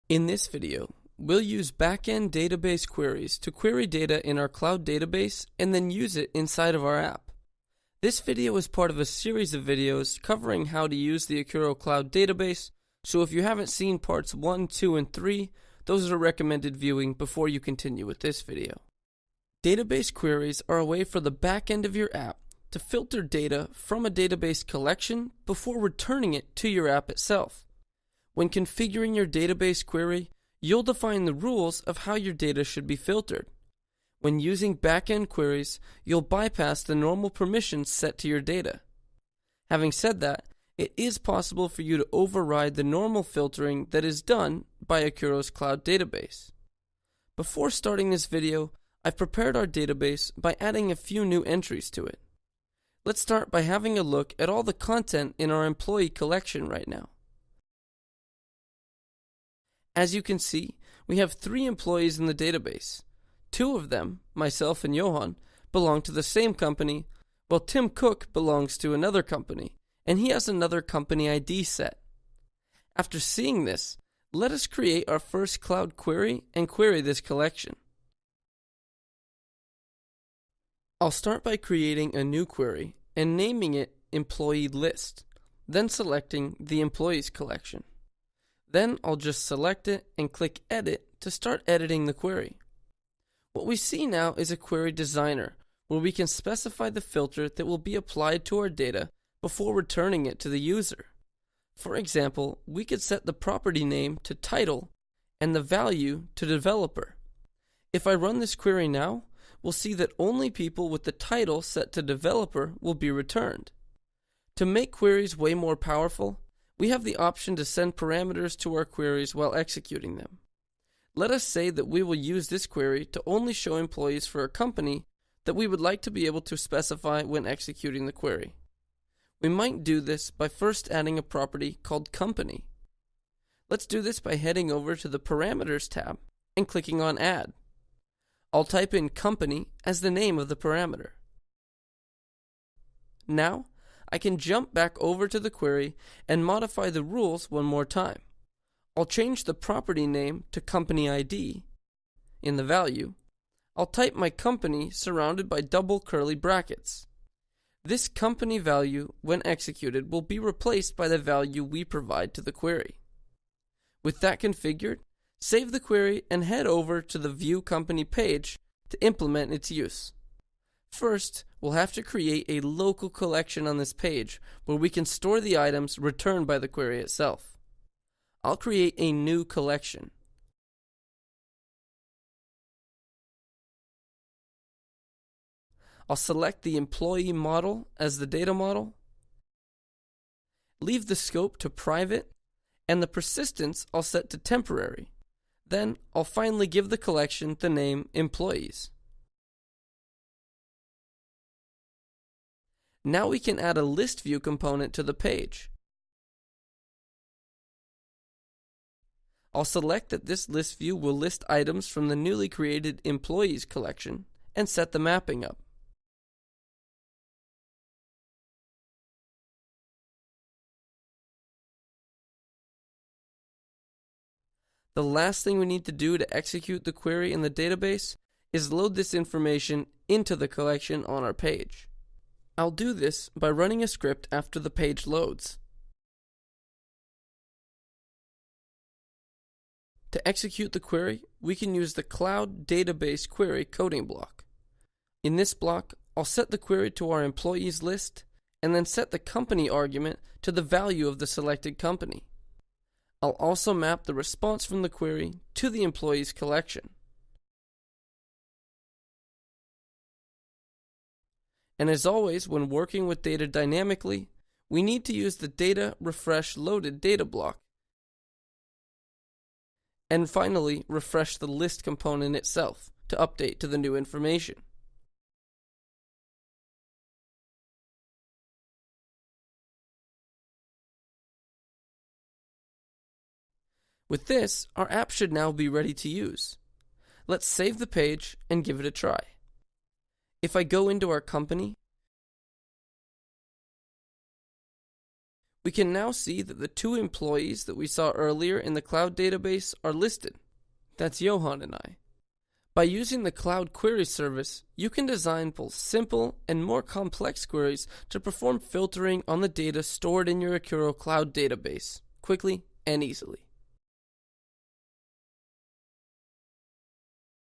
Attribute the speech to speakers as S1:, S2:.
S1: In this video, we'll use backend database queries to query data in our cloud database and then use it inside of our app. This video is part of a series of videos covering how to use the Aquro Cloud database, so if you haven't seen parts 1, 2, and 3, those are recommended viewing before you continue with this video. Database queries are a way for the backend of your app to filter data from a database collection before returning it to your app itself. When configuring your database query, you'll define the rules of how your data should be filtered. When using backend queries, you'll bypass the normal permissions set to your data. Having said that, it is possible for you to override the normal filtering that is done by Aquro's cloud database. Before starting this video, I've prepared our database by adding a few new entries to it. Let's start by having a look at all the content in our employee collection right now. As you can see, we have 3 employees in the database. 2 of them, myself and Johan, belong to the same company, while Tim Cook belongs to another company, and he has another company ID set. After seeing this, let us create our first cloud query and query this collection. I'll start by creating a new query and naming it Employee List, then selecting the Employees collection. Then I'll just select it and click Edit to start editing the query. What we see now is a query designer, where we can specify the filter that will be applied to our data before returning it to the user. For example, we could set the property name to title and the value to developer. If I run this query now, we'll see that only people with the title set to developer will be returned. To make queries way more powerful, we have the option to send parameters to our queries while executing them. Let us say that we will use this query to only show employees for a company that we would like to be able to specify when executing the query. We might do this by first adding a property called company. Let's do this by heading over to the Parameters tab and clicking on Add. I'll type in company as the name of the parameter. Now, I can jump back over to the query and modify the rules one more time. I'll change the property name to company ID. In the value, I'll type my company surrounded by double curly brackets. This company value, when executed, will be replaced by the value we provide to the query. With that configured, save the query and head over to the View Company page to implement its use. First, we'll have to create a local collection on this page where we can store the items returned by the query itself. I'll create a new collection. I'll select the employee model as the data model, leave the scope to private, and the persistence I'll set to temporary. Then I'll finally give the collection the name Employees. Now we can add a list view component to the page. I'll select that this list view will list items from the newly created Employees collection and set the mapping up. The last thing we need to do to execute the query in the database is load this information into the collection on our page. I'll do this by running a script after the page loads. To execute the query, we can use the Cloud Database Query coding block. In this block, I'll set the query to our employees list and then set the company argument to the value of the selected company. I'll also map the response from the query to the employees collection. And as always, when working with data dynamically, we need to use the data refresh loaded data block. And finally, refresh the list component itself to update to the new information. With this, our app should now be ready to use. Let's save the page and give it a try. If I go into our company, We can now see that the 2 employees that we saw earlier in the cloud database are listed. That's Johan and I. By using the Cloud Query Service, you can design both simple and more complex queries to perform filtering on the data stored in your Aquro Cloud database quickly and easily.